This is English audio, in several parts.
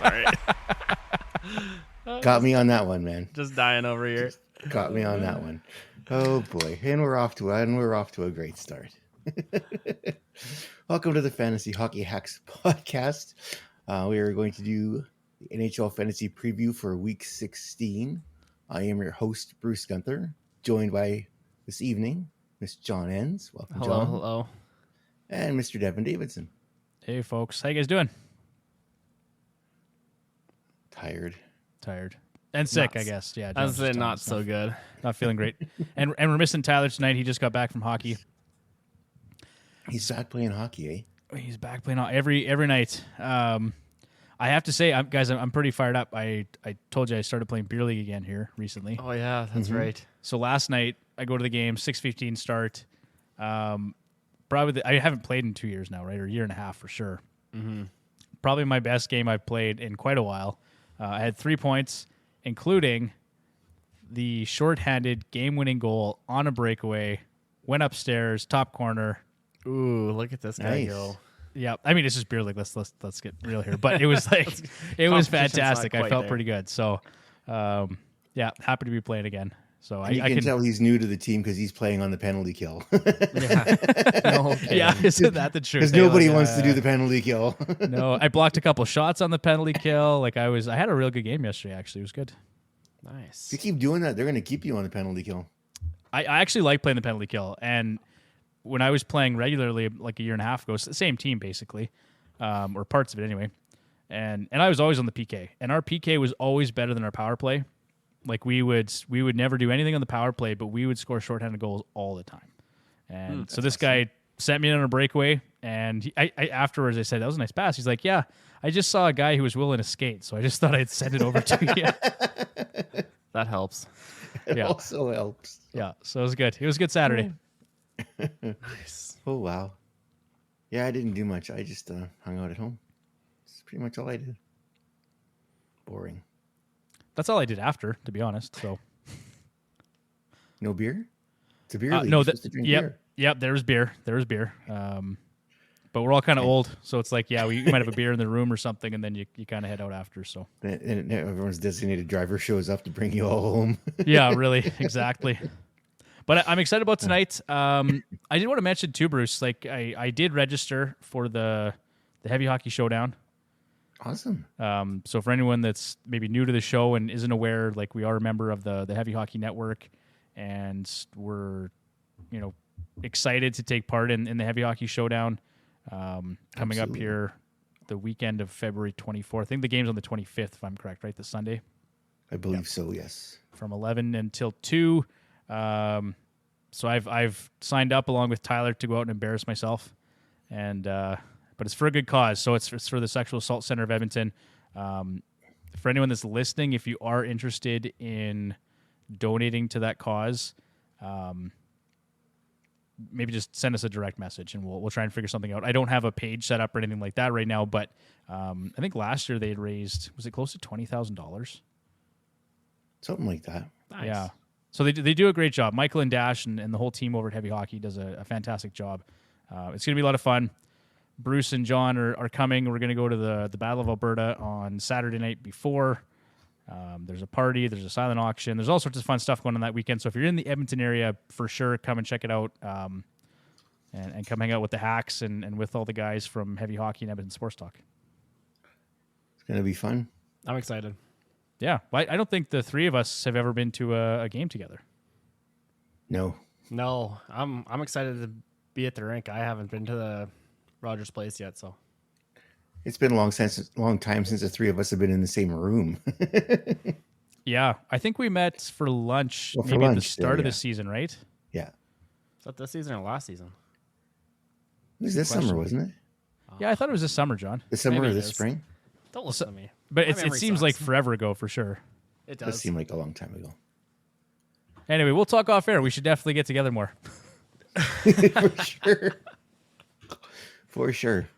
Sorry. Got me on that one, man. Just dying over here. Got me on that one. Oh boy. And we're off to a great start. Welcome to the Fantasy Hockey Hacks podcast. We are going to do the NHL Fantasy Preview for Week 16. I am your host, Bruce Gunther, joined by this evening, Miss John Enns. Welcome, John. Hello. And Mr. Devon Davidson. Hey, folks. How you guys doing? Tired. And sick, I guess. Yeah. I was saying not so good. Not feeling great. and we're missing Tyler tonight. He just got back from hockey. He's back playing hockey, eh? He's back playing every night. I have to say, guys, I'm pretty fired up. I told you I started playing beer league again here recently. Oh, yeah, that's right. So last night, I go to the game, 6:15 start. Probably I haven't played in 2 years now, right? Or a year and a half for sure. Mm-hmm. Probably my best game I've played in quite a while. I had 3 points, including the shorthanded game-winning goal on a breakaway. Went upstairs, top corner. Ooh, look at this guy go. Yeah, I mean, it's just beer league. Let's get real here. But it was like it was fantastic. I felt pretty good. So, yeah, happy to be playing again. So I can tell he's new to the team because he's playing on the penalty kill. Yeah, isn't that the truth? Because nobody wants to do the penalty kill. No, I blocked a couple shots on the penalty kill. Like I had a real good game yesterday. Actually, it was good. Nice. If you keep doing that, they're going to keep you on the penalty kill. I actually like playing the penalty kill, and when I was playing regularly, like a year and a half ago, it's the same team basically, or parts of it anyway. And I was always on the PK, and our PK was always better than our power play. Like we would never do anything on the power play, but we would score shorthanded goals all the time. And so this guy sent me in on a breakaway, and I afterwards I said, that was a nice pass. He's like, yeah, I just saw a guy who was willing to skate, so I just thought I'd send it over to you. That helps. It also helps. Yeah, so it was good. It was a good Saturday. Nice. Oh, wow. Yeah, I didn't do much. I just hung out at home. That's pretty much all I did. Boring. That's all I did after, to be honest. So no beer? It's a beer league. No, beer. Yep, there was beer. But we're all kind of old, so it's like, yeah, you might have a beer in the room or something, and then you kind of head out after. So and everyone's designated driver shows up to bring you all home. Yeah, really, exactly. But I'm excited about tonight. I did want to mention too, Bruce. Like I did register for the Heavy Hockey Showdown. Awesome. So for anyone that's maybe new to the show and isn't aware, like we are a member of the Heavy Hockey Network, and we're excited to take part in the Heavy Hockey Showdown coming up here the weekend of February 24th. I think the game's on the 25th, if I'm correct, right? This Sunday. I believe so. Yes. From 11 until 2. So I've signed up along with Tyler to go out and embarrass myself, and but it's for a good cause. So it's for the Sexual Assault Center of Edmonton. For anyone that's listening, if you are interested in donating to that cause, maybe just send us a direct message, and we'll try and figure something out. I don't have a page set up or anything like that right now, but I think last year they had raised, was it close to $20,000? Something like that. Nice. Yeah. So they do a great job. Michael and Dash and the whole team over at Heavy Hockey does a fantastic job. It's going to be a lot of fun. Bruce and John are coming. We're going to go to the Battle of Alberta on Saturday night before. There's a party. There's a silent auction. There's all sorts of fun stuff going on that weekend. So if you're in the Edmonton area, for sure, come and check it out and come hang out with the Hacks and with all the guys from Heavy Hockey and Edmonton Sports Talk. It's going to be fun. I'm excited. Yeah. I don't think the three of us have ever been to a game together. No, I'm excited to be at the rink. I haven't been to the Rogers Place yet, so it's been a long time since the three of us have been in the same room. Yeah, I think we met for lunch at the start of the season, right? Yeah. Is that this season or last season? It was this summer, wasn't it? Yeah, I thought it was this summer, John. The summer Maybe or it this is. spring? Don't listen to me. But My it memory seems sucks. like forever ago for sure. It Does does. seem like a long time ago. Anyway, we'll talk off air. We should definitely get together more. For sure. For sure.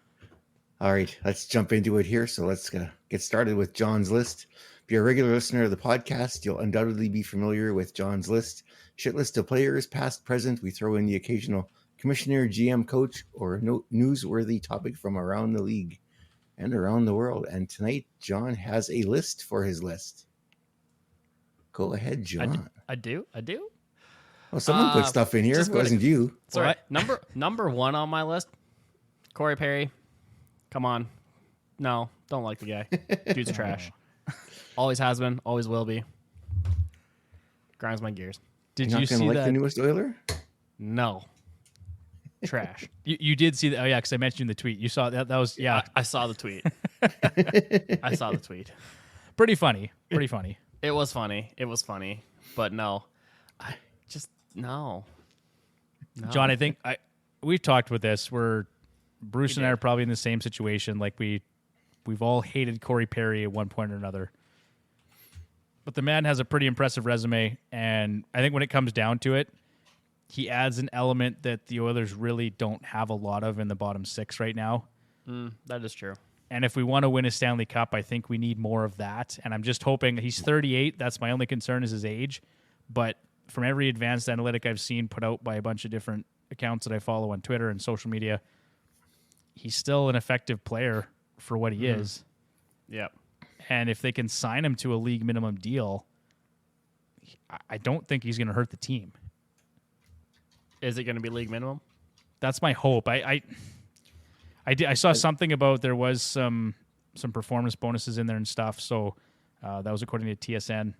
All right, let's jump into it here. So let's get started with John's list. If you're a regular listener of the podcast, you'll undoubtedly be familiar with John's list. Shit list of players, past, present. We throw in the occasional commissioner, GM, coach, or newsworthy topic from around the league. and around the world. And tonight, John has a list for his list. Go ahead, John. I do. Well, someone put stuff in here. It wasn't you. Sorry. Number one on my list, Corey Perry. Come on. No, don't like the guy. Dude's trash. Always has been, always will be. Grinds my gears. Did you see like the newest Oiler? No. Trash. You did see that? Oh yeah, because I mentioned in the tweet. You saw that? That was I saw the tweet. I saw the tweet. Pretty funny. It was funny. But no, I just no. John, I think we've talked with this. Bruce and I are probably in the same situation. Like we've all hated Corey Perry at one point or another. But the man has a pretty impressive resume, and I think when it comes down to it, he adds an element that the Oilers really don't have a lot of in the bottom six right now. That is true. And if we want to win a Stanley Cup, I think we need more of that. And I'm just hoping he's 38. That's my only concern is his age. But from every advanced analytic I've seen put out by a bunch of different accounts that I follow on Twitter and social media, he's still an effective player for what he is. Yep. And if they can sign him to a league minimum deal, I don't think he's going to hurt the team. Is it going to be league minimum? That's my hope. I saw something about there was some performance bonuses in there and stuff. So that was according to TSN.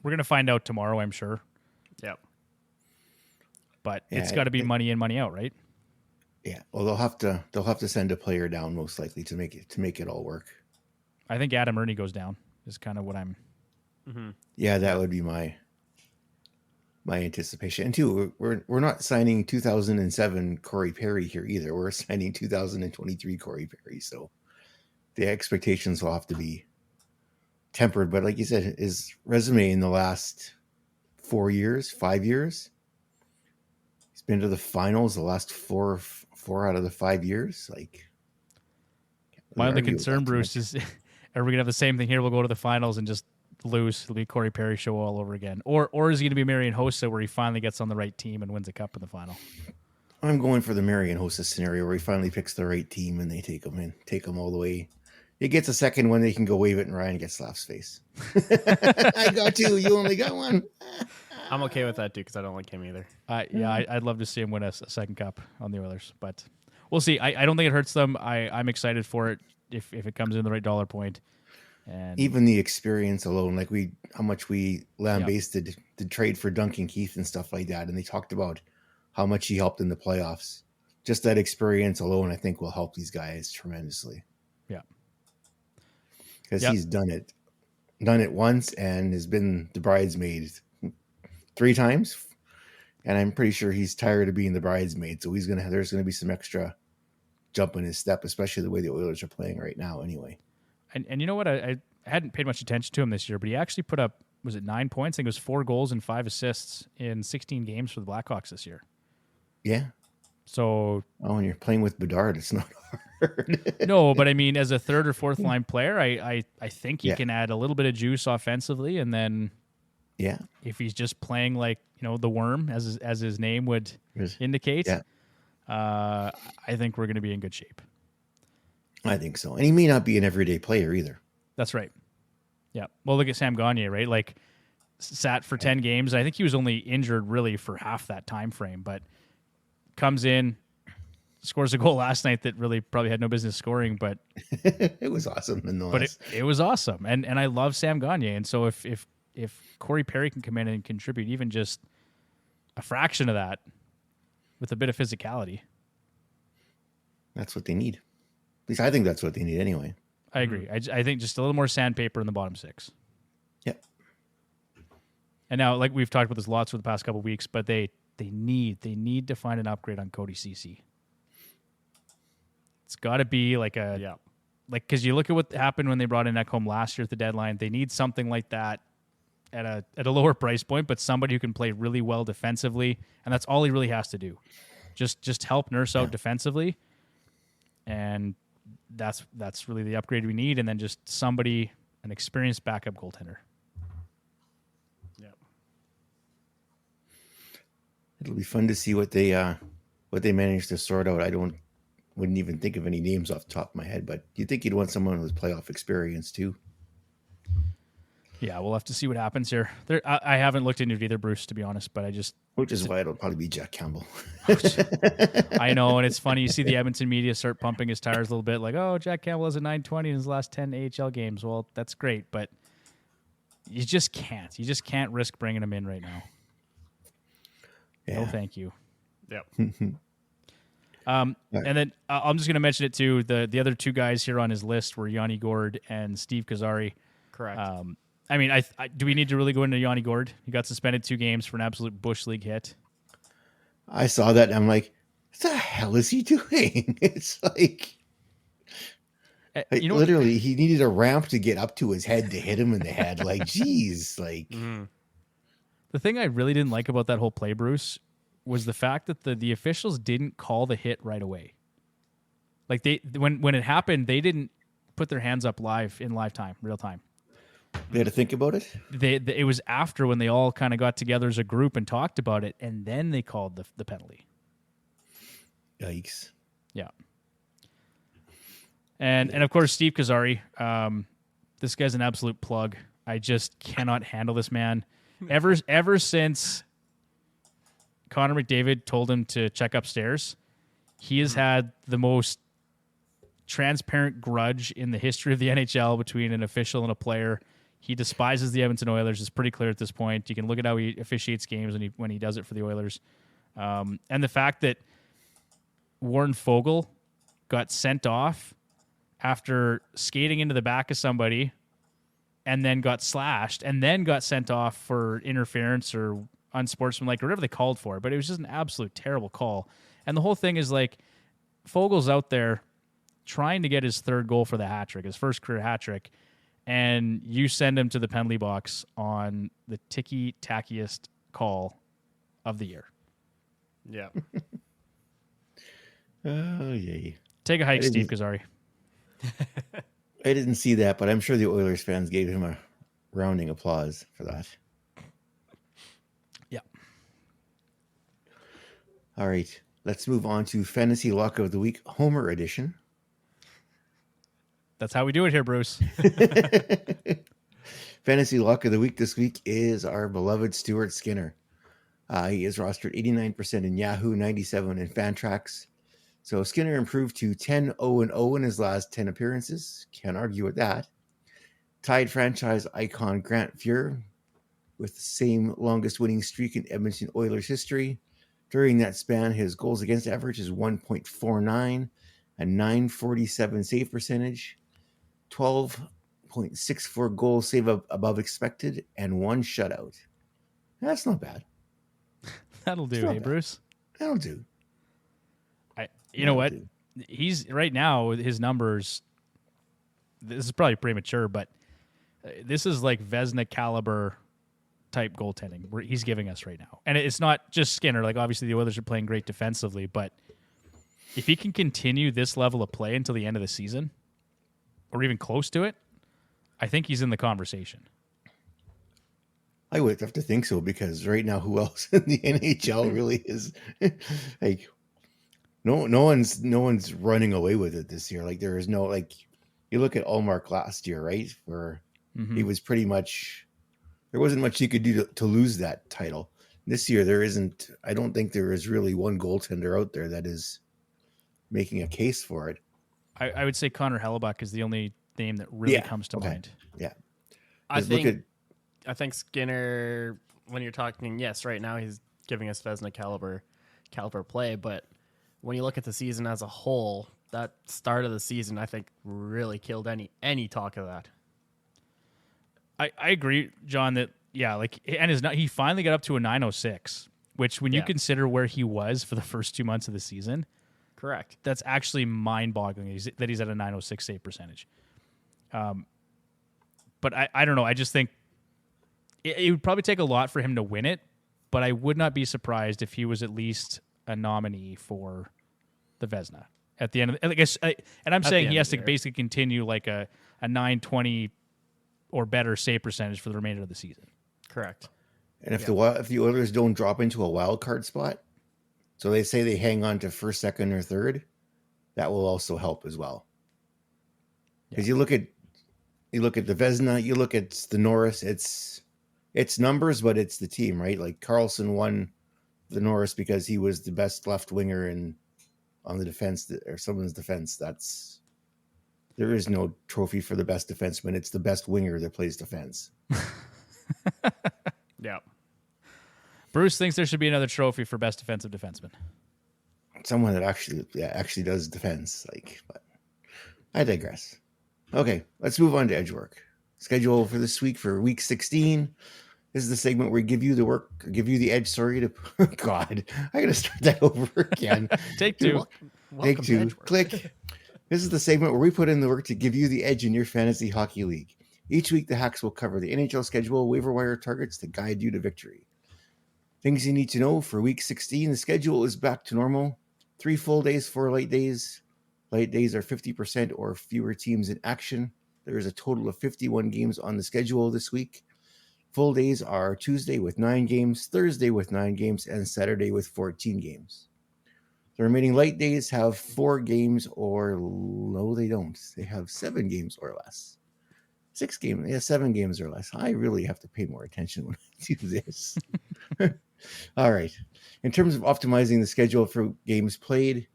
We're going to find out tomorrow, I'm sure. Yep. But it's got to be money in, money out, right? Yeah. Well, they'll have to send a player down most likely to make it all work. I think Adam Ernie goes down is kind of what I'm. Mm-hmm. Yeah, that would be my anticipation. And two, we're not signing 2007 Corey Perry here either. We're signing 2023 Corey Perry. So the expectations will have to be tempered. But like you said, his resume in the last 5 years, he's been to the finals the last four out of the 5 years. Like, my only concern, Bruce, is are we gonna have the same thing here? We'll go to the finals and just lose. It'll be Corey Perry show all over again. Or is he going to be Marian Hossa where he finally gets on the right team and wins a cup in the final? I'm going for the Marian Hossa scenario where he finally picks the right team and they take him all the way. He gets a second one, they can go wave it and Ryan gets Slaff's face. I got two. You only got one. I'm okay with that, dude, because I don't like him either. I'd love to see him win a second cup on the Oilers, but we'll see. I don't think it hurts them. I'm excited for it if it comes in the right dollar point. And even the experience alone, like how much we lambasted the trade for Duncan Keith and stuff like that. And they talked about how much he helped in the playoffs. Just that experience alone, I think, will help these guys tremendously. Yeah. Because he's done it once and has been the bridesmaid 3 times. And I'm pretty sure he's tired of being the bridesmaid. So there's going to be some extra jump in his step, especially the way the Oilers are playing right now anyway. And you know what? I hadn't paid much attention to him this year, but he actually put up, was it 9 points? I think it was 4 goals and 5 assists in 16 games for the Blackhawks this year. Yeah. So. Oh, and you're playing with Bedard. It's not hard. No, but I mean, as a third or fourth line player, I think he can add a little bit of juice offensively. And then if he's just playing like, the worm, as his name would indicate, I think we're going to be in good shape. I think so. And he may not be an everyday player either. That's right. Yeah. Well, look at Sam Gagner, right? Like, sat for 10 games. I think he was only injured really for half that time frame, but comes in, scores a goal last night that really probably had no business scoring, but it was awesome nonetheless. But it was awesome. And I love Sam Gagner. And so if Corey Perry can come in and contribute even just a fraction of that with a bit of physicality, that's what they need. At least I think that's what they need anyway. I agree. I think just a little more sandpaper in the bottom 6. Yep. And now, like we've talked about this lots for the past couple of weeks, but they need to find an upgrade on Cody Ceci. It's got to be like because you look at what happened when they brought in Ekholm last year at the deadline. They need something like that at a lower price point, but somebody who can play really well defensively, and that's all he really has to do. Just help Nurse out defensively, and that's really the upgrade we need. And then just somebody, an experienced backup goaltender. Yep. It'll be fun to see what they manage to sort out. wouldn't even think of any names off the top of my head, but you'd think you'd want someone with playoff experience too. Yeah, we'll have to see what happens here. I haven't looked into it either, Bruce, to be honest, but Which is why it'll probably be Jack Campbell. I know, and it's funny. You see the Edmonton media start pumping his tires a little bit, like, oh, Jack Campbell has a 920 in his last 10 AHL games. Well, that's great, but you just can't. You just can't risk bringing him in right now. Yeah. No, thank you. Yep. And then I'm just going to mention it too. The other two guys here on his list were Yanni Gourde and Steve Kozari. Correct. I mean, do we need to really go into Yanni Gourde? He got suspended 2 games for an absolute Bush League hit. I saw that and I'm like, what the hell is he doing? It's like, literally, he needed a ramp to get up to his head to hit him in the head. Like, geez, like. The thing I really didn't like about that whole play, Bruce, was the fact that the officials didn't call the hit right away. Like when it happened, they didn't put their hands up in live time, real time. They had to think about it? It was after when they all kind of got together as a group and talked about it, and then they called the penalty. Yikes. Yeah. And of course, Steve Kozari. This guy's an absolute plug. I just cannot handle this man. Ever since Connor McDavid told him to check upstairs, he has had the most transparent grudge in the history of the NHL between an official and a player. He despises the Edmonton Oilers. It's pretty clear at this point. You can look at how he officiates games when he does it for the Oilers. And the fact that Warren Foegele got sent off after skating into the back of somebody and then got slashed and then got sent off for interference or unsportsmanlike or whatever they called for. But it was just an absolute terrible call. And the whole thing is like Fogel's out there trying to get his 3rd goal for the hat trick, his first career hat trick, and you send him to the penalty box on the ticky-tackiest call of the year. Yeah. Oh, yay. Take a hike, Steve Kozari. I didn't see that, but I'm sure the Oilers fans gave him a rounding applause for that. Yeah. All right. Let's move on to Fantasy Lock of the Week, Homer Edition. That's how we do it here, Bruce. Fantasy Lock of the Week this week is our beloved Stuart Skinner. He is rostered 89% in Yahoo, 97 in Fantrax. So Skinner improved to 10-0-0 in his last 10 appearances. Can't argue with that. Tied franchise icon Grant Fuhr with the same longest winning streak in Edmonton Oilers history. During that span, his goals against average is 1.49, a 947 save percentage, 12.64 goals save above expected, and 1 shutout. That's not bad. That'll do, hey, Bruce? That'll do. You know what? He's right now, his numbers, this is probably premature, but this is like Vezina caliber type goaltending where he's giving us right now. And it's not just Skinner. Like, obviously, the Oilers are playing great defensively, but if he can continue this level of play until the end of the season, or even close to it, I think he's in the conversation. I would have to think so, because right now, who else in the NHL really is like no one's running away with it this year. Like, there is no, like, you look at Allmark last year, right, where he was pretty much, there wasn't much he could do to lose that title. This year, there isn't. I don't think there is really one goaltender out there that is making a case for it. I would say Connor Hellebuck is the only name that really comes to mind. Yeah, I think Skinner, when you're talking, yes, right now he's giving us Vezina caliber play, but when you look at the season as a whole, that start of the season, I think, really killed any talk of that. I agree, John, that, yeah, like, and he finally got up to a 906, which when you consider where he was for the first 2 months of the season, correct, that's actually mind-boggling that he's at a 906 save percentage. But I don't know. I just think it would probably take a lot for him to win it, but I would not be surprised if he was at least a nominee for the Vezina at the end of the, I guess. And I'm saying he has to basically continue like a 920 or better save percentage for the remainder of the season. Correct. And if the Oilers don't drop into a wild card spot, so they say they hang on to first, second, or third, that will also help as well. Because you look at the Vezina, you look at the Norris, it's numbers, but it's the team, right? Like Carlson won the Norris because he was the best left winger on the defense or someone's defense. There is no trophy for the best defenseman. It's the best winger that plays defense. Yeah. Bruce thinks there should be another trophy for best defensive defenseman. Someone that actually does defense. But I digress. Okay, let's move on to edge work. Schedule for this week for week 16. This is the segment where we give you the edge. Sorry to God, I gotta start that over again. Take two. Take two. Click. This is the segment where we put in the work to give you the edge in your fantasy hockey league. Each week, the Hacks will cover the NHL schedule, waiver wire targets to guide you to victory. Things you need to know for week 16. The schedule is back to normal. 3 full days, 4 light days. Light days are 50% or fewer teams in action. There is a total of 51 games on the schedule this week. Full days are Tuesday with 9 games, Thursday with 9 games, and Saturday with 14 games. The remaining light days have 4 games no, they don't. They have 7 games or less. 6 games, 7 games or less. I really have to pay more attention when I do this. All right. In terms of optimizing the schedule for games played,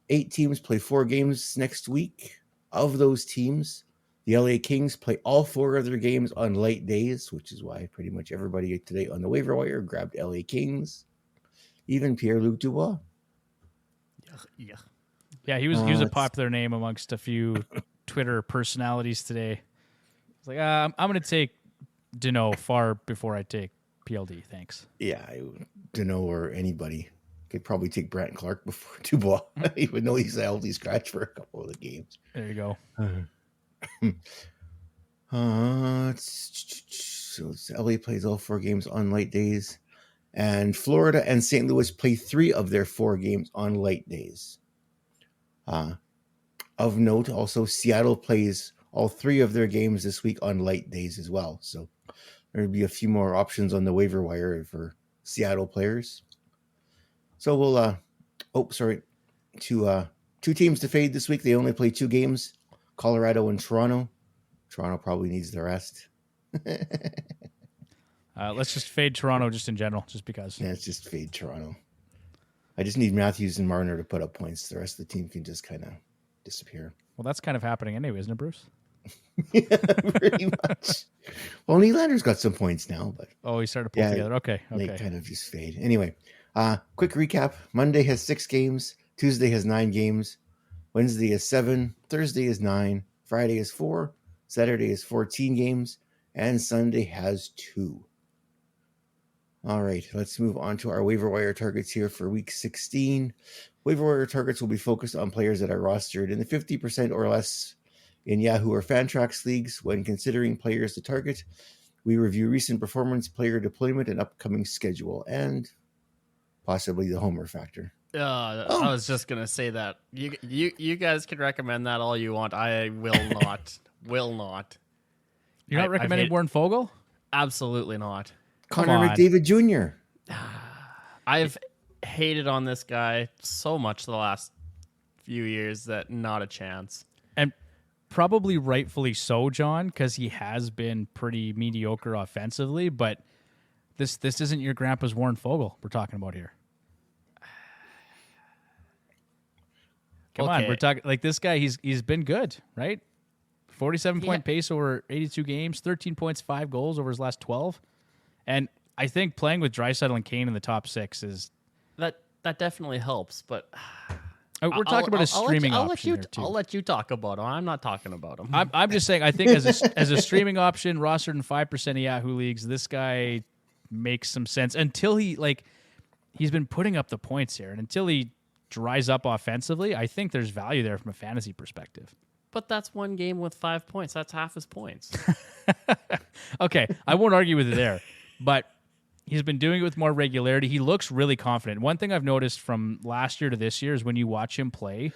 8 teams play 4 games next week. Of those teams, the LA Kings play all 4 of their games on light days, which is why pretty much everybody today on the waiver wire grabbed LA Kings. Even Pierre-Luc Dubois. Yeah, he was a popular name amongst a few Twitter personalities today. It's like, I'm going to take Dino far before I take PLD. Thanks. Yeah, Dino or anybody. Could probably take Brant Clark before Dubois, even though he's a healthy scratch for a couple of the games. There you go. So LA plays all 4 games on light days, and Florida and St. Louis play 3 of their 4 games on light days. Of note, also Seattle plays all 3 of their games this week on light days as well. So there'll be a few more options on the waiver wire for Seattle players. So we'll, 2 teams to fade this week. They only play 2 games, Colorado and Toronto. Toronto probably needs the rest. Let's just fade Toronto just in general, just because. Yeah, it's just fade Toronto. I just need Matthews and Marner to put up points. The rest of the team can just kind of disappear. Well, that's kind of happening anyway, isn't it, Bruce? Yeah, pretty much. Well, Nylander's got some points now, but he started to pull together. Okay. They kind of just fade. Anyway, quick recap. Monday has 6 games. Tuesday has 9 games. Wednesday is 7. Thursday is 9. Friday is 4. Saturday is 14 games. And Sunday has 2. All right, let's move on to our waiver wire targets here for week 16. Waiver wire targets will be focused on players that are rostered in the 50% or less in Yahoo or Fantrax leagues. When considering players to target, we review recent performance, player deployment, and upcoming schedule, and possibly the homer factor. I was just gonna say that you guys can recommend that all you want. I will not. Will not. You're not recommending Warren Fogle? Absolutely not. Connor McDavid Jr. I've hated on this guy so much the last few years that not a chance. And probably rightfully so, John, because he has been pretty mediocre offensively, but this isn't your grandpa's Warren Fogle we're talking about here. Come on, we're talking like this guy, he's been good, right? 47-point pace over 82 games, 13 points, 5 goals over his last 12. And I think playing with Draisaitl and Kane in the top 6 is... That definitely helps, but... We're talking about a streaming option here, too. I'll let you talk about him. I'm not talking about him. I'm just saying, I think as a streaming option, rostered in 5% of Yahoo leagues, this guy makes some sense until he's been putting up the points here. And until he dries up offensively, I think there's value there from a fantasy perspective. But that's 1 game with 5 points. That's half his points. Okay, I won't argue with you there. But he's been doing it with more regularity. He looks really confident. One thing I've noticed from last year to this year is when you watch him play,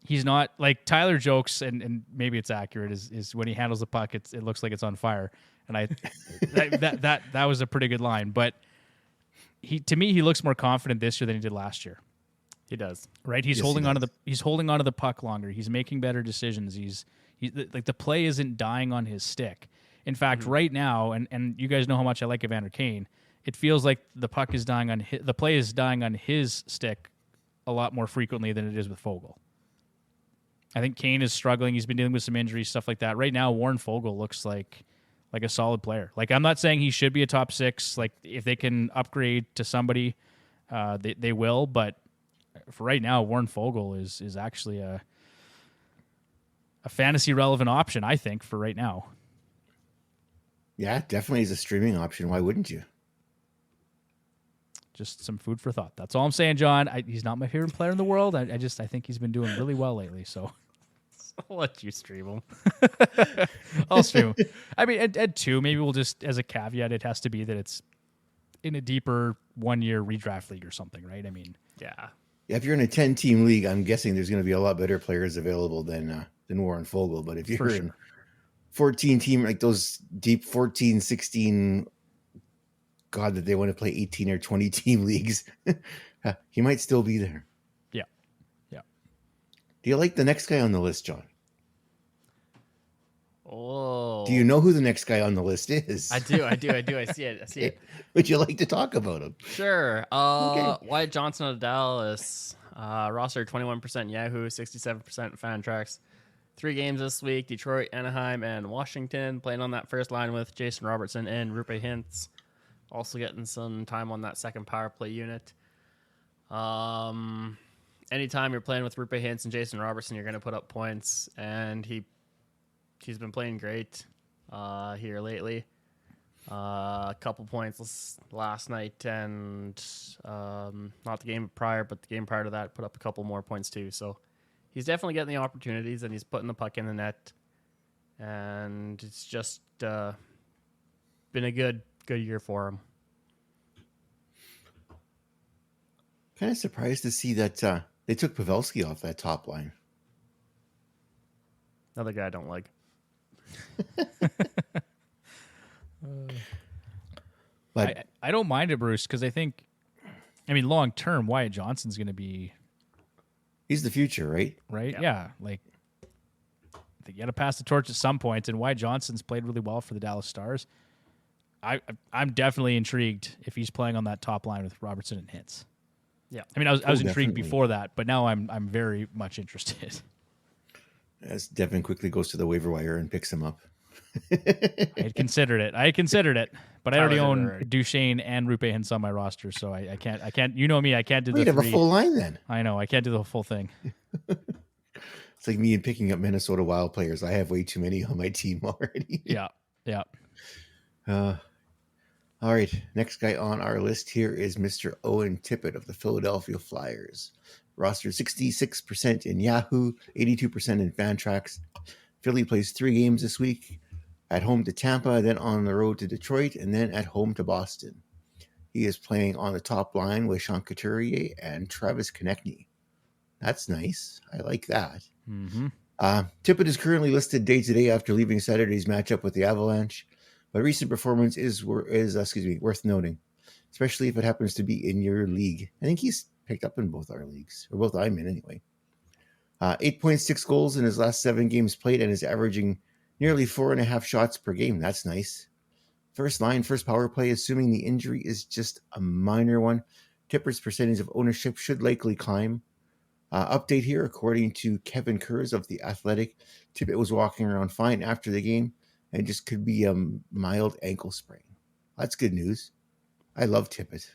he's not like Tyler jokes, and maybe it's accurate, is when he handles the puck, it looks like it's on fire. And that was a pretty good line. But to me, he looks more confident this year than he did last year. He does. Right? He's Yes, holding he onto does. he's holding onto the puck longer. He's making better decisions. He's like the play isn't dying on his stick. In fact, right now, and you guys know how much I like Evander Kane, it feels like the puck is dying on the play is dying on his stick a lot more frequently than it is with Fogle. I think Kane is struggling. He's been dealing with some injuries, stuff like that. Right now, Warren Fogle looks like a solid player. Like, I'm not saying he should be a top 6. Like, if they can upgrade to somebody, they will. But for right now, Warren Fogle is actually a fantasy relevant option, I think, for right now. Yeah, definitely is a streaming option. Why wouldn't you? Just some food for thought. That's all I'm saying, John. He's not my favorite player in the world. I think he's been doing really well lately. So I'll let you stream him. I'll stream him. I mean, at 2, maybe we'll just, as a caveat, it has to be that it's in a deeper 1-year redraft league or something, right? I mean, Yeah. Yeah, if you're in a 10-team league, I'm guessing there's going to be a lot better players available than Warren Fogle. But if you're in 14-team, like those deep 14, 16, God, that they want to play 18 or 20-team leagues, he might still be there. yeah. Do you like the next guy on the list, John? Oh. Do you know who the next guy on the list is? I do. I see it. Would you like to talk about him? Sure. Okay. Wyatt Johnson of Dallas. Roster 21% Yahoo, 67% Fantrax. 3 games this week: Detroit, Anaheim, and Washington. Playing on that first line with Jason Robertson and Rupe Hintz. Also getting some time on that second power play unit. Anytime you're playing with Rupe Hintz and Jason Robertson, you're going to put up points, and he's been playing great here lately. A couple points last night, and not the game prior, but the game prior to that, put up a couple more points too. So he's definitely getting the opportunities, and he's putting the puck in the net, and it's just been a good year for him. Kind of surprised to see that they took Pavelski off that top line. Another guy I don't like. But I don't mind it, Bruce, because I think, long term, Wyatt Johnson's going to be he's the future, right? right. Yeah, like you got to pass the torch at some point, and Wyatt Johnson's played really well for the Dallas Stars. I'm definitely intrigued if he's playing on that top line with Robertson and Hintz. Yeah, I was intrigued definitely. before that, but now I'm very much interested. As Devon quickly goes to the waiver wire and picks him up. I had considered it, but I already Tyler own Hillary. Duchesne and Rupe Hintz on my roster, so I can't. You know me, I can't do We'd the have a 3. full line then. I know I can't do the full thing. It's like me and picking up Minnesota Wild players. I have way too many on my team already. Yeah. All right. Next guy on our list here is Mr. Owen Tippett of the Philadelphia Flyers. Roster 66% in Yahoo, 82% in Fantrax. Philly plays 3 games this week. At home to Tampa, then on the road to Detroit, and then at home to Boston. He is playing on the top line with Sean Couturier and Travis Konechny. That's nice. I like that. Mm-hmm. Tippett is currently listed day-to-day after leaving Saturday's matchup with the Avalanche, but recent performance is worth noting, especially if it happens to be in your league. I think he's picked up in both our leagues, or both I'm in anyway. 8.6 goals in his last 7 games played and is averaging nearly 4.5 shots per game. That's nice. First line, first power play, assuming the injury is just a minor one. Tipper's percentage of ownership should likely climb. Update here, according to Kevin Kurz of The Athletic, Tippett was walking around fine after the game and just could be a mild ankle sprain. That's good news. I love Tippett.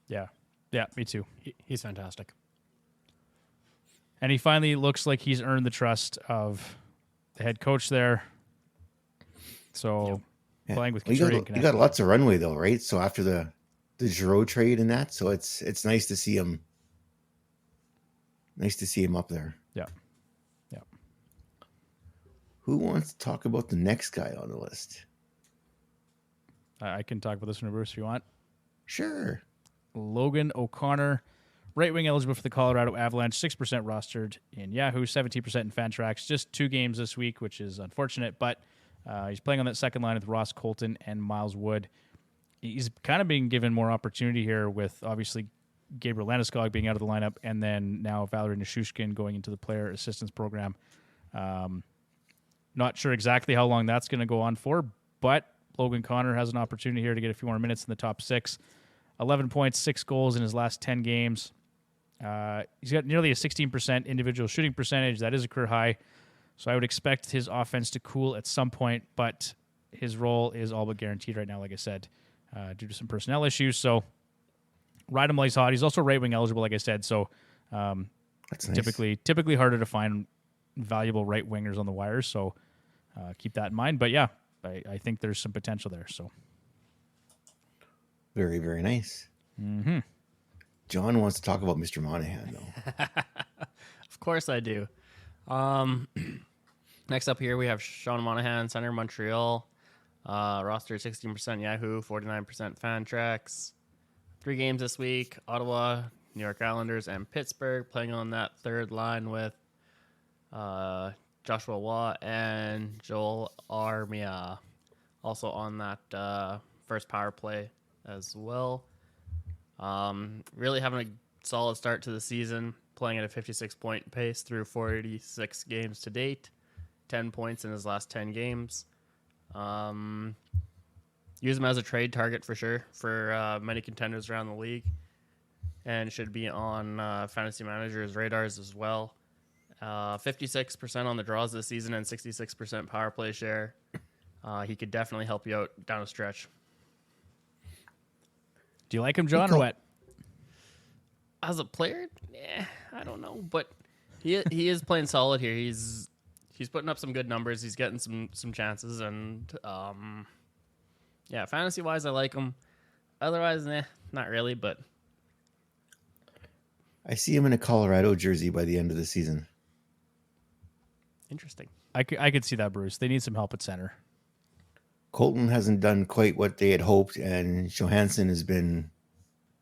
Yeah, me too. He's fantastic. And he finally looks like he's earned the trust of the head coach there. So playing with Couturier and You got lots of runway though, right? So after the Giroux trade and that, so it's nice to see him. Nice to see him up there. Yeah. Who wants to talk about the next guy on the list? I can talk about this one, Bruce, if you want. Sure. Logan O'Connor, right wing eligible for the Colorado Avalanche, 6% rostered in Yahoo, 17% in Fantrax. Just 2 games this week, which is unfortunate, but he's playing on that second line with Ross Colton and Miles Wood. He's kind of being given more opportunity here with obviously Gabriel Landeskog being out of the lineup, and then now Valerie Nishushkin going into the player assistance program. Not sure exactly how long that's going to go on for, but Logan Connor has an opportunity here to get a few more minutes in the top 6. 11 points, 6 goals in his last 10 games. He's got nearly a 16% individual shooting percentage. That is a career high. So I would expect his offense to cool at some point, but his role is all but guaranteed right now, like I said, due to some personnel issues. So ride him while he's hot. He's also right wing eligible, like I said. So That's nice. typically harder to find valuable right wingers on the wires. So keep that in mind. But yeah, I think there's some potential there. So Very, very nice. mm-hmm. John wants to talk about Mr. Monahan, though. Of course I do. Next up here, we have Sean Monahan, center Montreal. Roster 16% Yahoo, 49% Fantrax. 3 games this week: Ottawa, New York Islanders, and Pittsburgh, playing on that third line with Joshua Watt and Joel Armia, also on that first power play as well. Really having a solid start to the season, playing at a 56-point pace through 46 games to date, 10 points in his last 10 games. Use him as a trade target for sure for many contenders around the league, and should be on fantasy managers' radars as well. 56% on the draws this season and 66% power play share. He could definitely help you out down a stretch. Do you like him, John, or what? As a player, I don't know, but he is playing solid here. He's putting up some good numbers. He's getting some chances, and fantasy wise, I like him. Otherwise, not really. But I see him in a Colorado jersey by the end of the season. interesting. I could see that, Bruce. They need some help at center. Colton hasn't done quite what they had hoped, and Johansson has been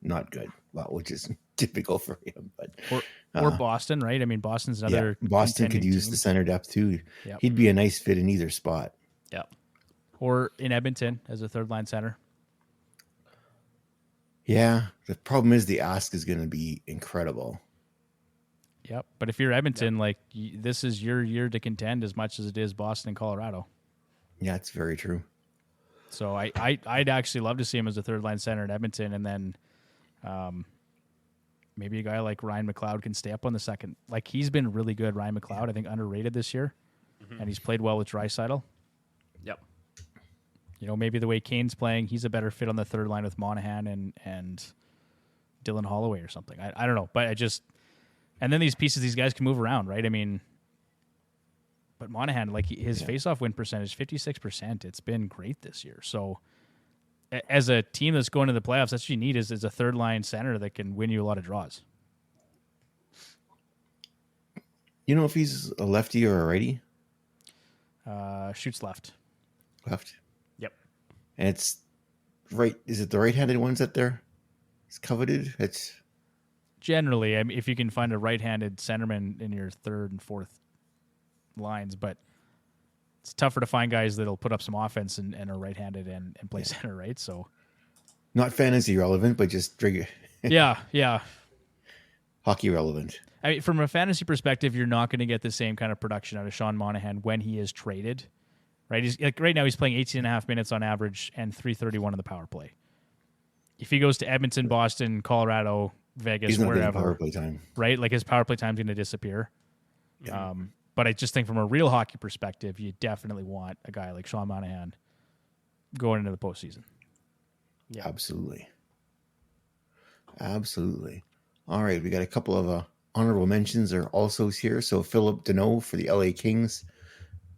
not good. Well, which is typical for him. But Or Boston, right? I mean, Boston's another. Boston could use team. the center depth too. Yep. He'd be a nice fit in either spot. Yep. Or in Edmonton as a third line center. Yeah, the problem is the ask is going to be incredible. Yep. But if you're Edmonton, this is your year to contend as much as it is Boston and Colorado. Yeah, it's very true. So I'd actually love to see him as a third line center in Edmonton, and then maybe a guy like Ryan McLeod can stay up on the second. Like, he's been really good, Ryan McLeod. I think underrated this year, and he's played well with Draisaitl. Yep. You know, maybe the way Kane's playing, he's a better fit on the third line with Monahan and Dylan Holloway or something. I don't know, but and then these guys can move around, right? I mean, but Monahan, his face-off win percentage, 56%. It's been great this year. So as a team that's going to the playoffs, that's what you need is a third-line center that can win you a lot of draws. You know if he's a lefty or a righty? Shoots left. Left. Yep. And it's right. Is it the right-handed ones that it's coveted? It's Generally, I mean, if you can find a right-handed centerman in your third and fourth lines, but it's tougher to find guys that'll put up some offense and are right-handed and play center, right? So not fantasy relevant, but just yeah. hockey relevant. I mean, from a fantasy perspective, you're not going to get the same kind of production out of Sean Monahan when he is traded, right? He's right now he's playing 18 and a half minutes on average and .331 on the power play. If he goes to Edmonton, Boston, Colorado, Vegas, he's not wherever, getting power play time, right? Like, his power play time's going to disappear. Yeah. But I just think from a real hockey perspective, you definitely want a guy like Sean Monahan going into the postseason. Yeah. Absolutely. All right, we got a couple of honorable mentions or alsos here. So Philip Deneau for the LA Kings.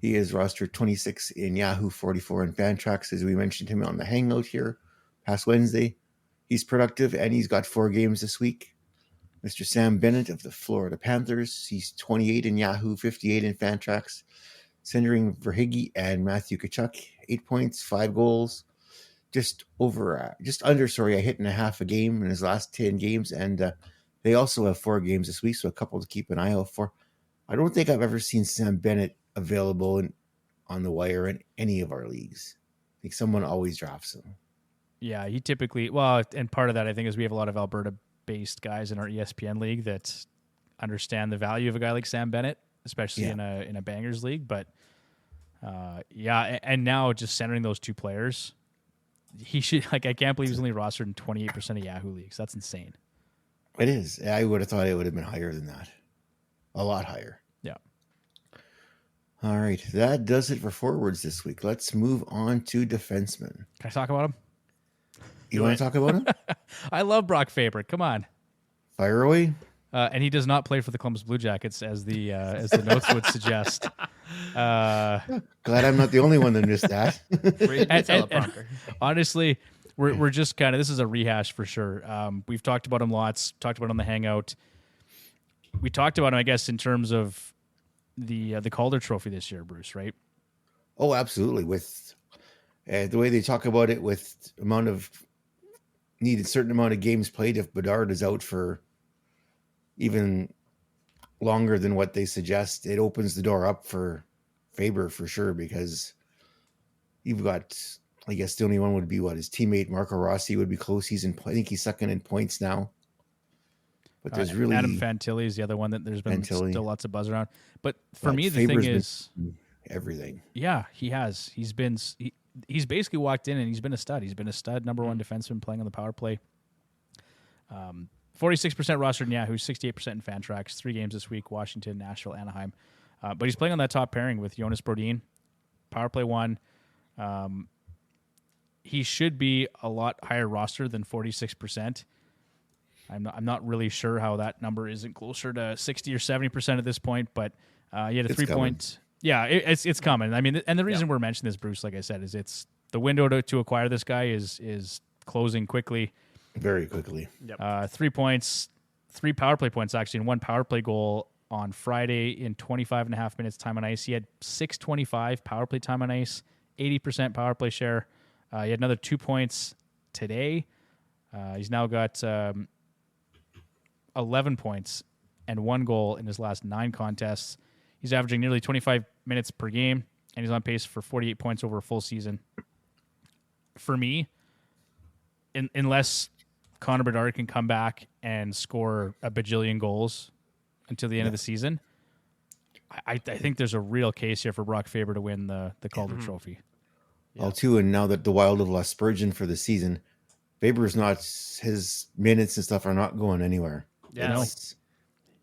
He is roster 26 in Yahoo, 44 in Fantrax, as we mentioned him on the Hangout here past Wednesday. He's productive, and he's got 4 games this week. Mr. Sam Bennett of the Florida Panthers. He's 28 in Yahoo, 58 in Fantrax. Centering Verhage and Matthew Tkachuk, 8 points, 5 goals. Just under a hit and a half a game in his last 10 games. And they also have 4 games this week, so a couple to keep an eye out for. I don't think I've ever seen Sam Bennett available on the wire in any of our leagues. I think someone always drafts him. Yeah, he typically, and part of that I think is we have a lot of Alberta based guys in our ESPN league that understand the value of a guy like Sam Bennett, especially in a bangers league. But and now just centering those two players, he should I can't believe he's only rostered in 28% of Yahoo leagues. That's insane. It is. I would have thought it would have been higher than that. A lot higher. Yeah. All right. That does it for forwards this week. Let's move on to defensemen. Can I talk about him? You want to talk about him? I love Brock Faber. Come on. Fire away. And he does not play for the Columbus Blue Jackets, as the notes would suggest. Glad I'm not the only one that missed that. And honestly, we're just kind of, this is a rehash for sure. We've talked about him lots. Talked about him on the Hangout. We talked about him, I guess, in terms of the Calder Trophy this year, Bruce. Right? Oh, absolutely. With the way they talk about it, with amount of needed certain amount of games played, if Bedard is out for even longer than what they suggest, it opens the door up for Faber for sure, because you've got, I guess the only one would be his teammate Marco Rossi would be close. I think he's second in points now. But there's really Adam Fantilli is the other one that there's been still lots of buzz around. But for me, the Faber's thing is everything. Yeah, he has. He's basically walked in and he's been a stud. He's been a stud, number one defenseman playing on the power play. 46% rostered in Yahoo, 68% in Fantrax. 3 games this week: Washington, Nashville, Anaheim. But he's playing on that top pairing with Jonas Brodin. Power play 1. He should be a lot higher roster than 46%. I'm not really sure how that number isn't closer to 60 or 70% at this point, but he had a 3-point. Yeah, it's coming. I mean, and the reason we're mentioning this, Bruce, like I said, is it's the window to acquire this guy is closing quickly. Very quickly. Yep. 3 points, 3 power play points, actually, and 1 power play goal on Friday in 25.5 minutes time on ice. He had 6:25 power play time on ice, 80% power play share. He had another 2 points today. He's now got 11 points and 1 goal in his last 9 contests. He's averaging nearly 25 minutes per game, and he's on pace for 48 points over a full season. For me, unless Connor Bedard can come back and score a bajillion goals until the end of the season, I think there's a real case here for Brock Faber to win the Calder Trophy. Yeah. All too, and now that the Wild have lost Spurgeon for the season, Faber's not, his minutes and stuff are not going anywhere. Yeah,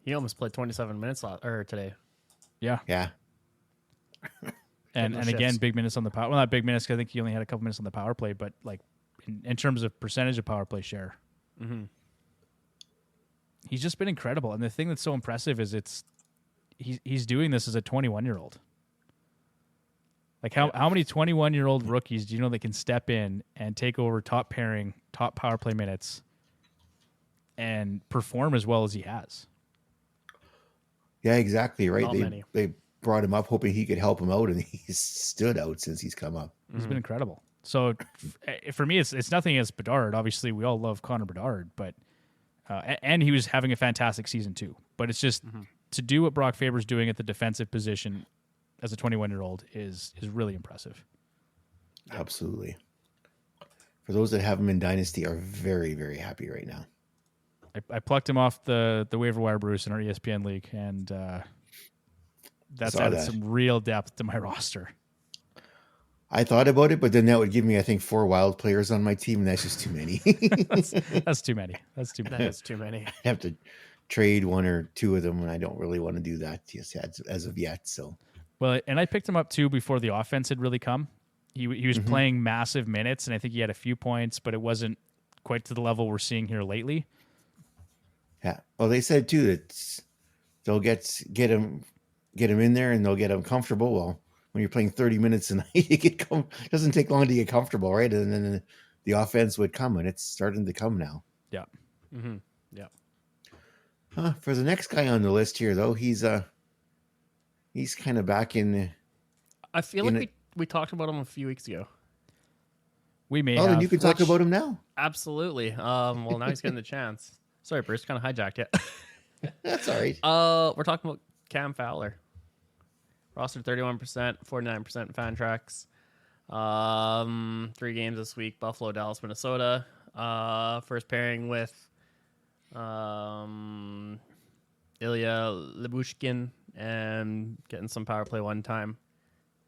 he almost played 27 minutes today. Yeah. Yeah. And again, big minutes on the power. Well, not big minutes, 'cause I think he only had a couple minutes on the power play, but like in terms of percentage of power play share, he's just been incredible. And the thing that's so impressive is he's doing this as a 21-year-old. Like how many 21-year-old rookies do you know that can step in and take over top pairing, top power play minutes, and perform as well as he has? Yeah, exactly. Right. Many. They brought him up hoping he could help him out, and he's stood out since he's come up. He's been incredible. So for me, it's nothing against Bedard. Obviously, we all love Connor Bedard, but and he was having a fantastic season too. But it's just to do what Brock Faber's doing at the defensive position as a 21-year-old is really impressive. Absolutely. For those that have him in Dynasty, are very, very happy right now. I plucked him off the waiver wire, Bruce, in our ESPN league, and that's added some real depth to my roster. I thought about it, but then that would give me, I think, 4 Wild players on my team, and that's just too many. That's too many. That's too many. That's too many. I have to trade 1 or 2 of them, and I don't really want to do that just as of yet. So, well, and I picked him up too before the offense had really come. He was playing massive minutes, and I think he had a few points, but it wasn't quite to the level we're seeing here lately. Yeah. Well, they said too that they'll get him in there and they'll get him comfortable. Well, when you're playing 30 minutes a night, it doesn't take long to get comfortable, right? And then the offense would come, and it's starting to come now. Yeah. Mm-hmm. Yeah. For the next guy on the list here, though, he's kind of back in. I feel like we talked about him a few weeks ago. We may. Then you can talk about him now. Absolutely. Well, now he's getting the chance. Sorry, Bruce, kind of hijacked it. That's all right. We're talking about Cam Fowler. Rostered 31%, 49% in Fantrax. 3 games this week: Buffalo, Dallas, Minnesota. First pairing with Ilya Lyubushkin and getting some power play one time.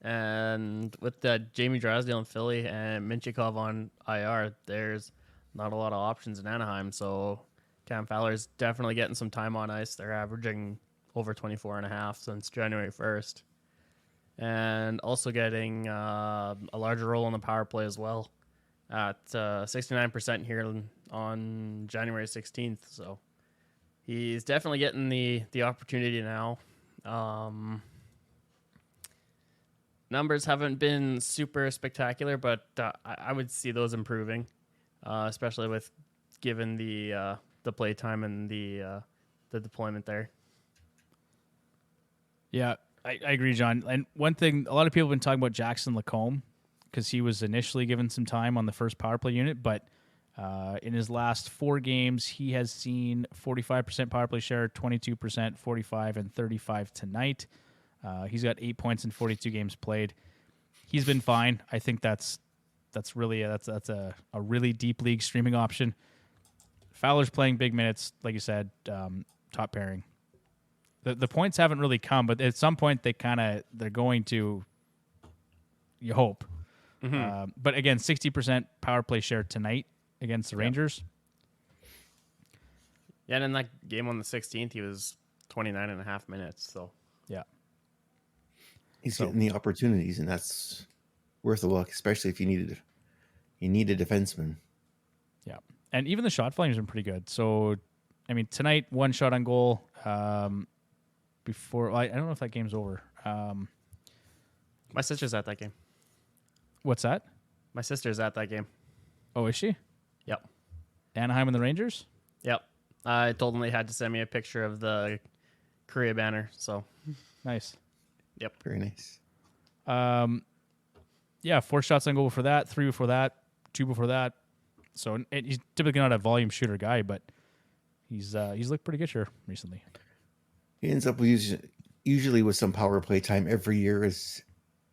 And with Jamie Drysdale in Philly and Minchikov on IR, there's not a lot of options in Anaheim. So Cam Fowler's definitely getting some time on ice. They're averaging over 24 and a half since January 1st. And also getting a larger role on the power play as well at 69% here on January 16th. So he's definitely getting the opportunity now. Numbers haven't been super spectacular, but I would see those improving, especially with given the play time and the deployment there. Yeah, I agree, John. And one thing, a lot of people have been talking about Jackson Lacombe because he was initially given some time on the first power play unit, but in his last 4 games, he has seen 45% power play share, 22%, 45, and 35 tonight. He's got 8 points in 42 games played. He's been fine. I think that's really a really deep league streaming option. Fowler's playing big minutes, like you said, top pairing. The points haven't really come, but at some point they're going to. You hope. Mm-hmm. But again, 60% power play share tonight against the Rangers. Yeah, and in that game on the 16th, he was 29 and a half minutes. So yeah. He's getting the opportunities, and that's worth a look, especially if you need a defenseman. Yeah, and even the shot volume has been pretty good. So, I mean, tonight 1 shot on goal. Before I don't know if that game's over. My sister's at that game. What's that? My sister's at that game. Oh, is she? Yep. Anaheim and the Rangers? Yep. I told them they had to send me a picture of the Korea banner. So nice. Yep. Very nice. Yeah, 4 shots on goal before that, 3 before that, 2 before that. So he's typically not a volume shooter guy, but he's looked pretty good here recently. He ends up usually with some power play time every year as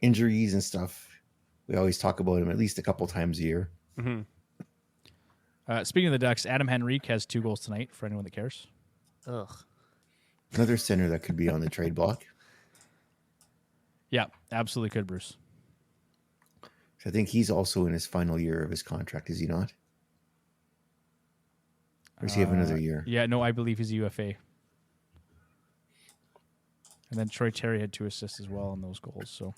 injuries and stuff. We always talk about him at least a couple times a year. Mm-hmm. Speaking of the Ducks, Adam Henrique has 2 goals tonight for anyone that cares. Ugh. Another center that could be on the trade block. Yeah, absolutely could, Bruce. I think he's also in his final year of his contract, is he not? Or does he have another year? Yeah, no, I believe he's a UFA. And then Troy Terry had 2 assists as well on those goals. So,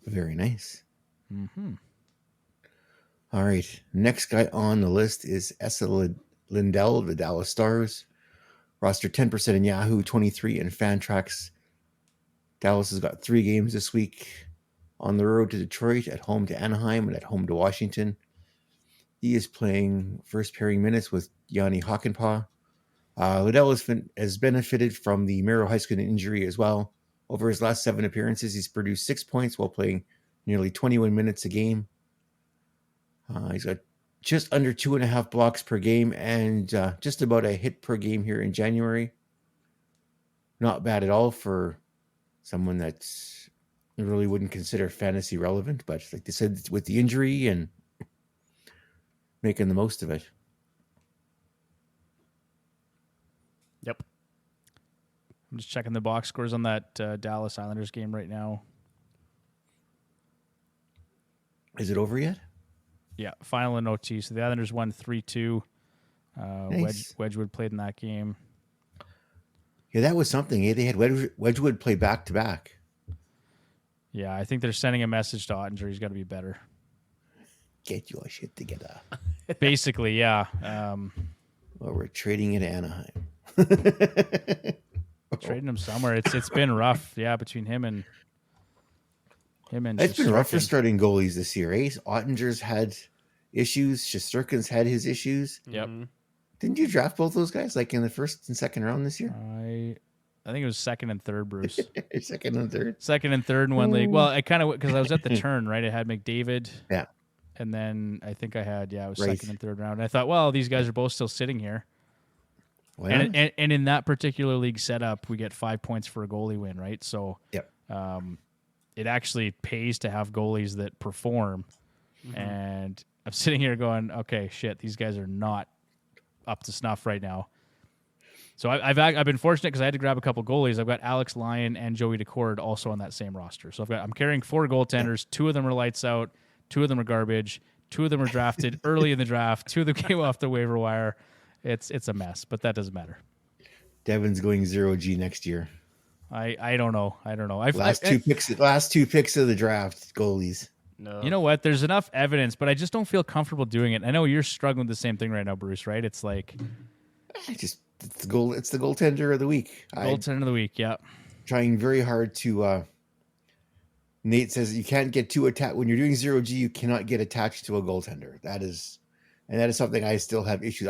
Very nice. Mm-hmm. All right. Next guy on the list is Esa Lindell of the Dallas Stars. Roster 10% in Yahoo, 23 in Fantrax. Dallas has got 3 games this week. On the road to Detroit, at home to Anaheim, and at home to Washington. He is playing first pairing minutes with Yanni Hakanpää. Liddell has benefited from the Mero Heiskanen injury as well. Over his last 7 appearances, he's produced 6 points while playing nearly 21 minutes a game. He's got just under 2.5 blocks per game and just about a hit per game here in January. Not bad at all for someone that's really wouldn't consider fantasy relevant, but like they said, with the injury and making the most of it. Yep. I'm just checking the box scores on that Dallas Islanders game right now. Is it over yet? Yeah, final in OT. So the Islanders won 3-2. Nice. Wedgwood played in that game. Yeah, that was something. They had Wedgwood play back-to-back. Yeah, I think they're sending a message to Ottinger. He's got to be better. Get your shit together. Basically, yeah. Well, we're trading in Anaheim. Trading him somewhere. It's been rough, yeah, between him and It's been rough for Shesterkin. starting goalies this year. Ottinger's had issues. Shesterkin's had his issues. Yep. Didn't you draft both those guys like in the first and second round this year? I think it was second and third, Bruce. Second and third. Second and third in one league. Well, I kind of because I was at the turn, right? I had McDavid. Yeah. And then I think I had it was Right. second and third round. And I thought, well, these guys are both still sitting here. Well, And in that particular league setup, we get 5 points for a goalie win, right? So yep. It actually pays to have goalies that perform. And I'm sitting here going, okay, shit, these guys are not up to snuff right now. So I've been fortunate because I had to grab a couple goalies. I've got Alex Lyon and Joey Decord also on that same roster. So I'm carrying 4 goaltenders. 2 of them are lights out. 2 of them are garbage. 2 of them are drafted early in the draft. 2 of them came off the waiver wire. It's a mess, but that doesn't matter. Devon's going 0G next year. I don't know. Last two picks of the draft, goalies. No. You know what? There's enough evidence, but I just don't feel comfortable doing it. I know you're struggling with the same thing right now, Bruce, right? It's like It's the goaltender of the week. Goaltender of the week, yeah. Trying very hard to Nate says you can't get too attached when you're doing 0G, you cannot get attached to a goaltender. That is something I still have issues.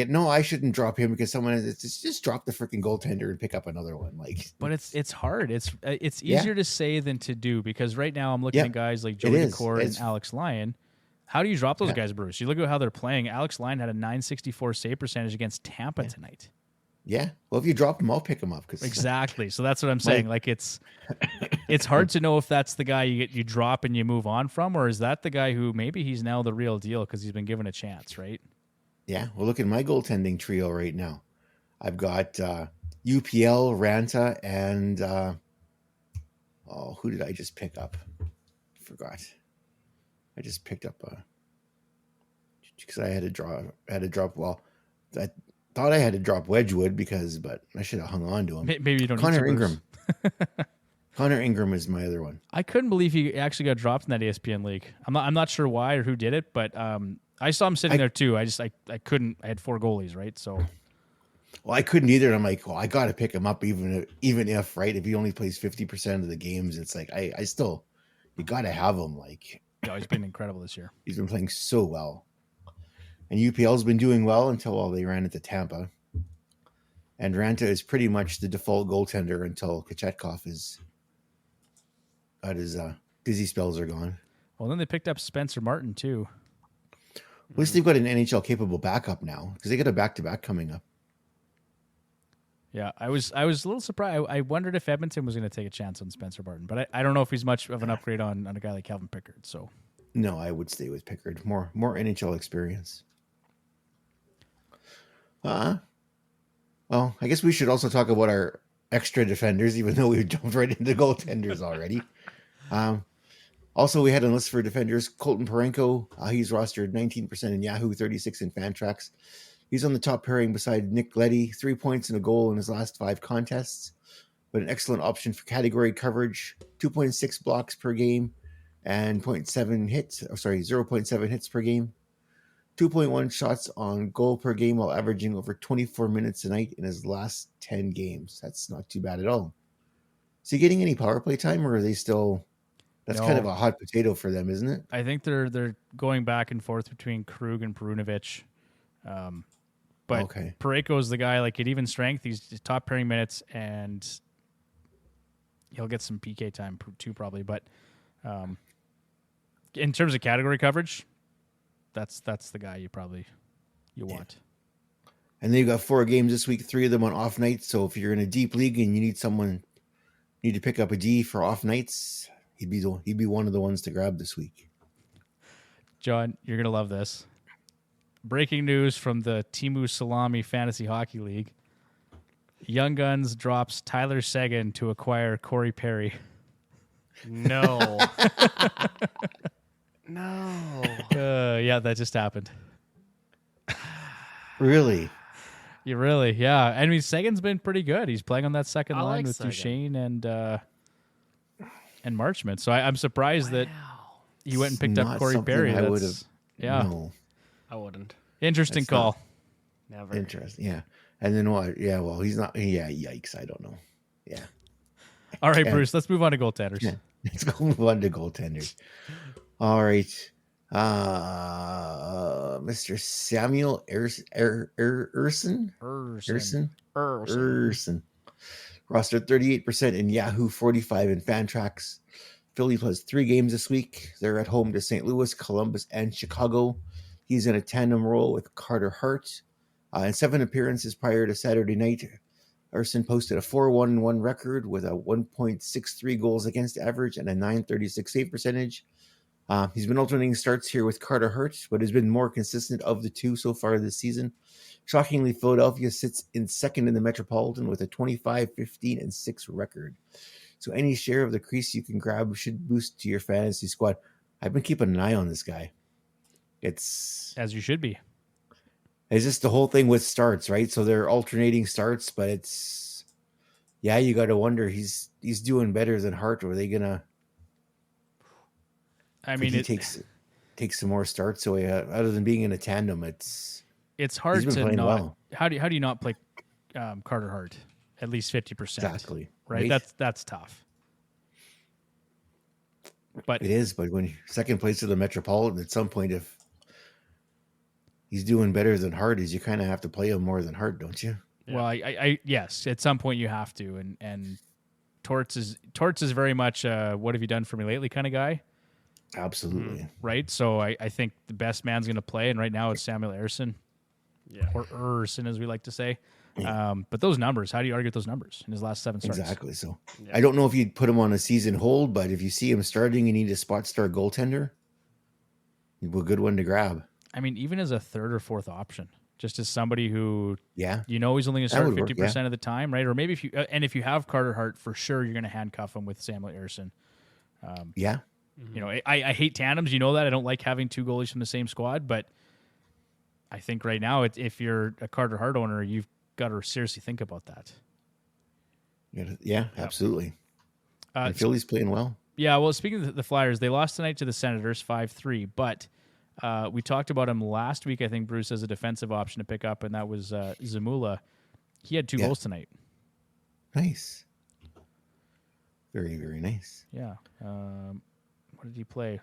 No, I shouldn't drop him because someone just drop the freaking goaltender and pick up another one. Like, but it's hard. It's easier to say than to do because right now I'm looking at guys like Joey Decord and Alex Lyon. How do you drop those guys, Bruce? You look at how they're playing. Alex Lyon had a .964 save percentage against Tampa tonight. Yeah. Well, if you drop him, I'll pick him up. Exactly. So that's what I'm saying. Like it's hard to know if that's the guy you drop and you move on from, or is that the guy who maybe he's now the real deal because he's been given a chance, right? Yeah. Well, look at my goaltending trio right now. I've got UPL, Ranta, and who did I just pick up? Forgot. I just picked up because I had to drop. Well, I thought I had to drop Wedgwood but I should have hung on to him. Maybe you don't. Connor Ingram. Connor Ingram is my other one. I couldn't believe he actually got dropped in that ESPN league. I'm not sure why or who did it, but I saw him sitting there too. I couldn't. I had 4 goalies, right? So. Well, I couldn't either. And I'm like, well, I got to pick him up even if right, if he only plays 50% of the games, it's like I still, you got to have him. Like, he's been incredible this year. He's been playing so well. And UPL's been doing well until they ran into Tampa. And Ranta is pretty much the default goaltender until Kochetkov got his busy spells are gone. Well, then they picked up Spencer Martin too. At least they've got an NHL capable backup now because they got a back-to-back coming up. Yeah, I was a little surprised. I wondered if Edmonton was going to take a chance on Spencer Martin, but I don't know if he's much of an upgrade on a guy like Calvin Pickard. So no, I would stay with Pickard. More NHL experience. Well, I guess we should also talk about our extra defenders, even though we jumped right into goaltenders already. Also, we had a list for defenders. Colton Parenko, he's rostered 19% in Yahoo, 36 in Fantrax. He's on the top pairing beside Nick Leddy, 3 points and a goal in his last 5 contests, but an excellent option for category coverage, 2.6 blocks per game and 0.7 hits per game, 2.1 shots on goal per game while averaging over 24 minutes a night in his last 10 games. That's not too bad at all. Is he getting any power play time, or are they still... That's kind of a hot potato for them, isn't it? I think they're going back and forth between Krug and Perunovic. But Parayko is the guy, like at even strength, he's top pairing minutes, and he'll get some PK time too, probably. But in terms of category coverage, that's the guy you want. And they've got 4 games this week, 3 of them on off nights. So if you're in a deep league and you need to pick up a D for off nights, he'd be one of the ones to grab this week. John, you're gonna love this. Breaking news from the Timu Salami Fantasy Hockey League. Young Guns drops Tyler Seguin to acquire Corey Perry. No. No. Yeah, that just happened. Really? Yeah. I mean, Seguin's been pretty good. He's playing on that second line with Seguin. Duchesne and Marchment. So I'm surprised that he went and picked up Corey Perry. I would have. Yeah. No. I wouldn't. Interesting call. Never. Interesting. Yeah. And then what? Yeah. Well, he's not. Yeah. Yikes. I don't know. Yeah. All right, Bruce. Let's move on to goaltenders. Yeah. Let's go move on to goaltenders. All right. Mr. Samuel Ersson. Rostered 38% in Yahoo, 45 in Fantrax. Philly plays 3 games this week. They're at home to St. Louis, Columbus, and Chicago. He's in a tandem role with Carter Hart. In 7 appearances prior to Saturday night, Ersson posted a 4-1-1 record with a 1.63 goals against average and a .936 save percentage. He's been alternating starts here with Carter Hart, but has been more consistent of the two so far this season. Shockingly, Philadelphia sits in second in the Metropolitan with a 25-15-6 record. So any share of the crease you can grab should boost to your fantasy squad. I've been keeping an eye on this guy. It's As you should be. just the whole thing with starts, right? So they're alternating starts, but it's you got to wonder he's doing better than Hart. Or are they gonna? I mean, he takes some more starts away. Other than being in a tandem, it's hard he's been to playing not. well. How do you not play Carter Hart at least 50%? Exactly. Right. That's tough. But it is. But when second place to the Metropolitan, at some point, if he's doing better than Hart, you kind of have to play him more than Hart, don't you? Well, I yes, at some point you have to, and Torts is very much what have you done for me lately kind of guy. Absolutely. Right. So I think the best man's going to play, and right now it's Samuel Ersson. Yeah. Or Ersson, as we like to say. Yeah. But those numbers, how do you argue with those numbers in his last 7 starts? Exactly. So I don't know if you'd put him on a season hold, but if you see him starting, you need a spot start goaltender. He'd be a good one to grab. I mean, even as a third or fourth option, just as somebody who, he's only going to start 50% work, of the time, right? Or maybe if you have Carter Hart, for sure you're going to handcuff him with Samuel Ersson. I hate tandems. You know that I don't like having two goalies from the same squad, but I think right now, if you're a Carter Hart owner, you've got to seriously think about that. Yeah, absolutely. Philly's playing well. Yeah, well, speaking of the Flyers, they lost tonight to the Senators 5-3, but we talked about him last week, I think, Bruce, as a defensive option to pick up, and that was Zamula. He had 2 goals tonight. Nice. Very, very nice. Yeah. What did he play?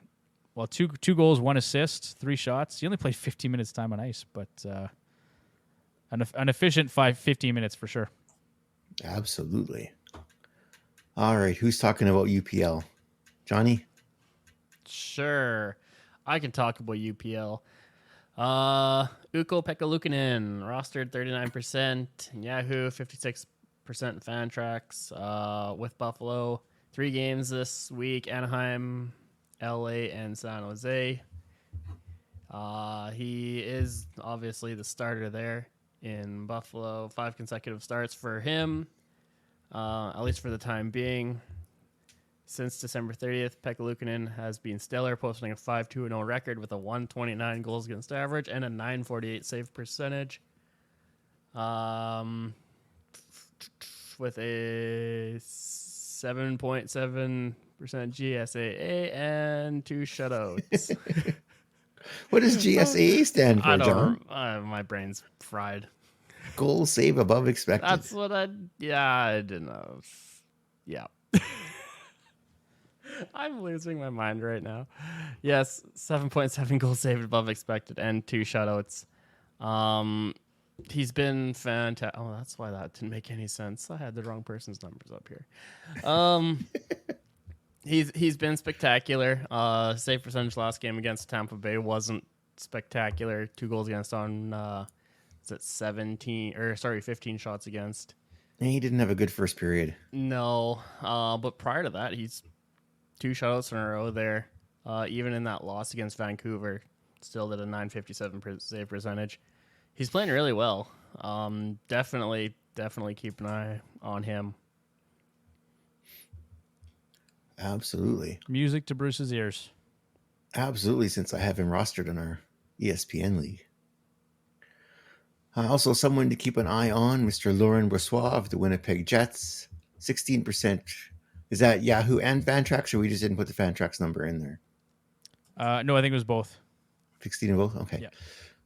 Well, two goals, 1 assist, 3 shots. He only played 15 minutes time on ice, but an efficient 15 minutes for sure. Absolutely. All right, who's talking about UPL? Johnny? Sure. I can talk about UPL. Ukko-Pekka Luukkonen, rostered 39%. Yahoo, 56% Fantrax with Buffalo. 3 games this week, Anaheim, LA, and San Jose. He is obviously the starter there in Buffalo. 5 consecutive starts for him, at least for the time being. Since December 30th, Pekka Luukkonen has been stellar, posting a 5-2-0 record with a 129 goals against average and a 948 save percentage. With a 7.7% GSAA and 2 shutouts. What does GSAA stand for, I John? don't. My brain's fried. Goal save above expected. That's what I didn't know. Yeah. I'm losing my mind right now. Yes, 7.7 goals saved above expected and 2 shutouts. He's been fantastic. Oh, that's why that didn't make any sense. I had the wrong person's numbers up here. He's been spectacular. Save percentage last game against Tampa Bay wasn't spectacular. 2 goals against on 15 shots against. He didn't have a good first period. No, but prior to that, he's 2 shutouts in a row there. Even in that loss against Vancouver, still did a 957 save percentage. He's playing really well. Definitely keep an eye on him. Absolutely. Music to Bruce's ears. Absolutely, since I have him rostered in our ESPN league. Also, someone to keep an eye on, Mr. Laurent Brossoit of the Winnipeg Jets. 16%. Is that Yahoo and Fantrax, or we just didn't put the Fantrax number in there? No, I think it was both. 16 of both? Okay. Yeah.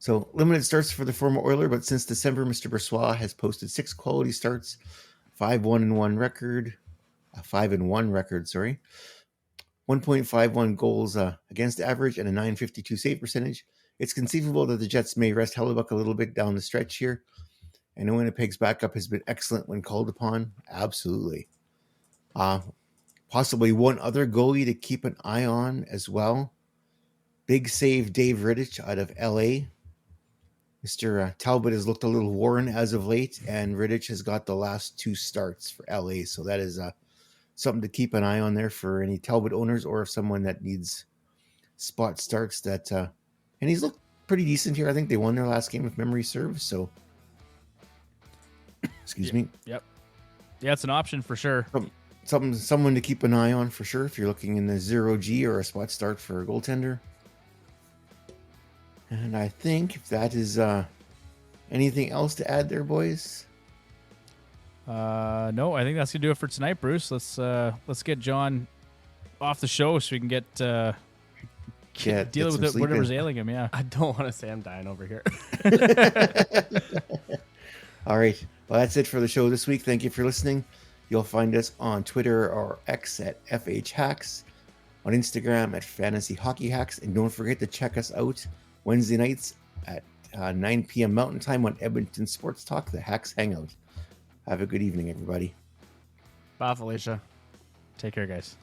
So, limited starts for the former Oiler, but since December, Mr. Brossoit has posted 6 quality starts, 5-1-1 record, 5-1 record, sorry. 1.51 goals against average and a 952 save percentage. It's conceivable that the Jets may rest Hellebuck a little bit down the stretch here. And Winnipeg's backup has been excellent when called upon. Absolutely. Possibly one other goalie to keep an eye on as well. Big save Dave Rittich out of LA. Mr. Talbot has looked a little worn as of late, and Rittich has got the last 2 starts for LA. So that is something to keep an eye on there for any Talbot owners or if someone that needs spot starts that, and he's looked pretty decent here. I think they won their last game if memory serves. So, excuse me. Yep. Yeah, it's an option for sure. Someone to keep an eye on for sure if you're looking in the 0G or a spot start for a goaltender. And I think if that is anything else to add there, boys. No, I think that's gonna do it for tonight, Bruce. Let's get John off the show so we can get deal with it, whatever's ailing him. Yeah, I don't want to say I'm dying over here. All right. Well, that's it for the show this week. Thank you for listening. You'll find us on Twitter or X at FH Hacks, on Instagram at Fantasy Hockey Hacks, and don't forget to check us out Wednesday nights at 9 p.m. Mountain Time on Edmonton Sports Talk, the Hacks Hangout. Have a good evening, everybody. Bye, Felicia. take care, guys.